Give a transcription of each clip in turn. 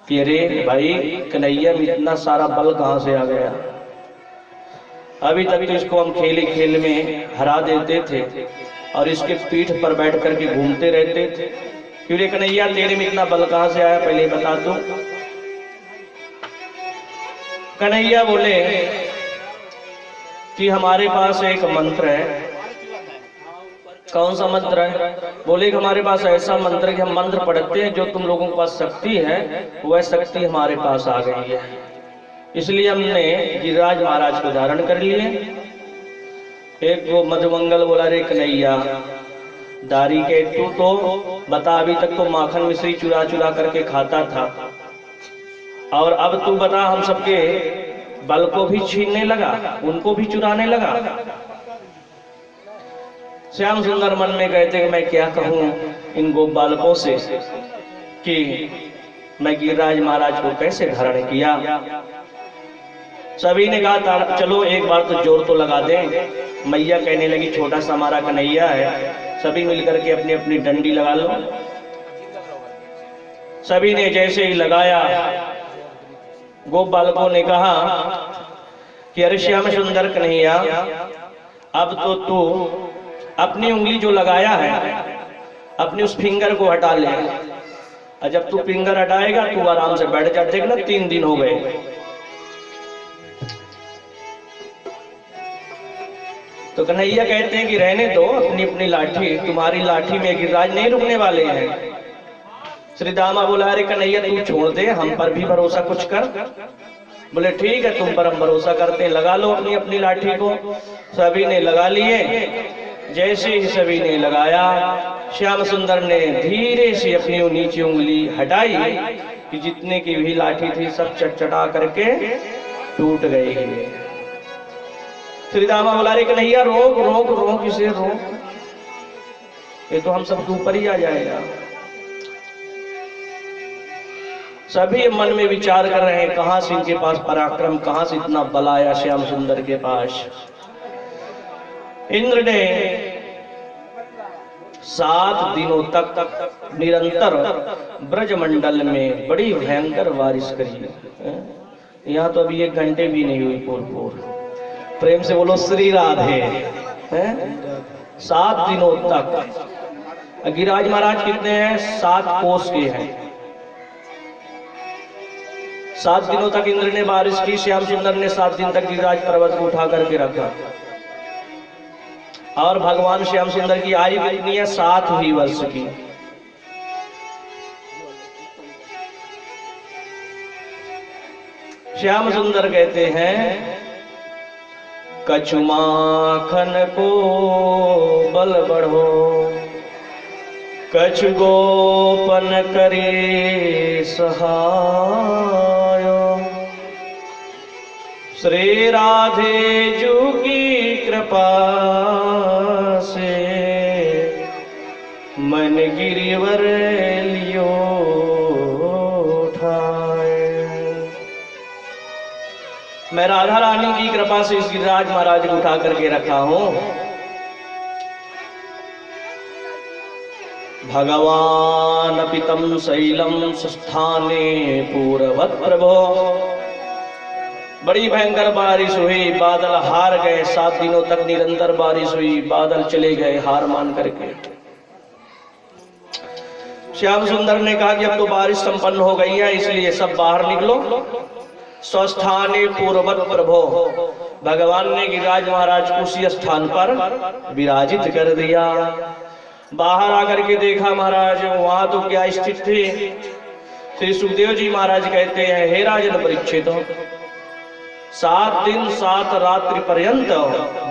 कि अरे भाई कन्हैया में इतना सारा बल कहाँ से आ गया। अभी तक तो इसको हम खेल खेल में हरा देते थे और इसके पीठ पर बैठ करके घूमते रहते थे। क्यों कन्हैया तेरे में इतना बल कहाँ से आया, पहले बता दो। कन्हैया बोले कि हमारे पास एक मंत्र है। कौन सा मंत्र है? बोले कि हमारे पास ऐसा मंत्र है कि हम मंत्र पढ़ते हैं, जो तुम लोगों के पास शक्ति है वह शक्ति हमारे पास आ गई है। इसलिए हमने गिरिराज महाराज को धारण कर लिए। एक वो मधुमंगल बोला, रे कन्हैया दारी के तू तो बता, अभी तक तो माखन मिश्री चुरा चुरा करके खाता था और अब तू बता हम सबके बल को भी छीनने लगा, उनको भी चुराने लगा। श्याम सुंदर मन में कहते कि मैं क्या कहूं इन गोपालकों से कि मैं गिरिराज महाराज को कैसे धारण किया। सभी ने कहा चलो एक बार तो जोर तो लगा दें। मैया कहने लगी छोटा सा हमारा कन्हैया है, सभी मिलकर के अपनी अपनी डंडी लगा लो। सभी ने जैसे ही लगाया, गोपालकों ने कहा कि अरे श्याम सुंदर कन्हैया, अब तो तू अपनी उंगली जो लगाया है अपनी उस फिंगर को हटा ले, और जब तू फिंगर हटाएगा तू आराम से बैठ जा। देखना 3 दिन हो गए। तो कन्हैया कहते हैं कि रहने दो अपनी अपनी लाठी, तुम्हारी लाठी में गिरिराज नहीं रुकने वाले हैं। श्री दामा बोला, अरे कन्हैया तू छोड़ दे, हम पर भी भरोसा कुछ कर। बोले ठीक है, तुम पर हम भरोसा करते हैं, लगा लो अपनी अपनी लाठी को। सभी ने लगा लिए। जैसे ही सभी ने लगाया, श्याम सुंदर ने धीरे से अपनी नीचे उंगली हटाई कि जितने की भी लाठी थी सब चटचटा करके टूट गई। श्री दामा बोला, रे कन्हैया रोक रोक रोक, इसे रोक, ये तो हम सब ऊपर ही आ जाएगा। सभी मन में विचार कर रहे हैं कहां से इनके पास पराक्रम, कहां से इतना बल आया श्याम सुंदर के पास। इंद्र ने 7 दिनों तक निरंतर ब्रजमंडल में बड़ी भयंकर बारिश करी। यहाँ तो अभी 1 घंटे भी नहीं हुई। पूर प्रेम से बोलो श्री राधे। 7 दिनों तक। गिरिराज महाराज कितने हैं? 7 कोस के हैं। 7 दिनों तक इंद्र ने बारिश की। श्याम सुंदर ने 7 दिन तक गिरिराज पर्वत को उठा करके रखा। और भगवान श्याम सुंदर की आयु कितनी है? 7 ही वर्ष की। श्याम सुंदर कहते हैं, कछु माखन को बल बढ़ो, कछु गोपन करे सहायो, श्री राधे जू की कृपा से मन गिरिवर लियो उठाए। मैं राधा रानी की कृपा से इस गिरिराज महाराज को उठा करके रखा हूं। भगवान पितम शैलम स्थाने पूर्वत प्रभो। बड़ी भयंकर बारिश हुई, बादल हार गए। 7 दिनों तक निरंतर बारिश हुई, बादल चले गए हार मान करके। श्याम सुंदर ने कहा कि अब तो बारिश संपन्न हो गई है, इसलिए सब बाहर निकलो। स्वस्थाने पूर्वत प्रभो। भगवान ने गिरिराज महाराज को उसी स्थान पर विराजित कर दिया। बाहर आकर के देखा महाराज, वहां तो क्या स्थिति थी। श्री सुखदेव जी महाराज कहते हैं, हे राजन परीक्षित, 7 दिन 7 रात्रि पर्यंत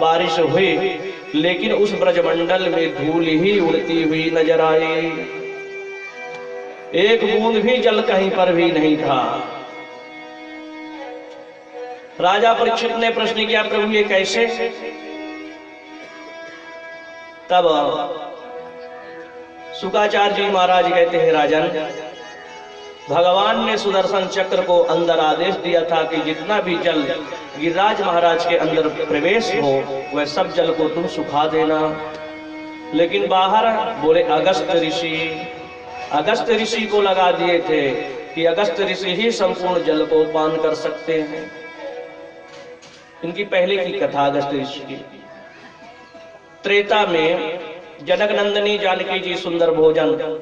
बारिश हुई, लेकिन उस ब्रजमंडल में धूल ही उड़ती हुई नजर आई। एक बूंद भी जल कहीं पर भी नहीं था। राजा परीक्षित ने प्रश्न किया, प्रभु ये कैसे? तब शुकाचार्य जी महाराज कहते हैं, राजन, भगवान ने सुदर्शन चक्र को अंदर आदेश दिया था कि जितना भी जल गिरिराज महाराज के अंदर प्रवेश हो वह सब जल को तुम सुखा देना। लेकिन बाहर बोले अगस्त ऋषि को लगा दिए थे कि अगस्त ऋषि ही संपूर्ण जल को पान कर सकते हैं। इनकी पहले की कथा अगस्त ऋषि की। त्रेता में जनक नंदिनी जानकी जी सुंदर भोजन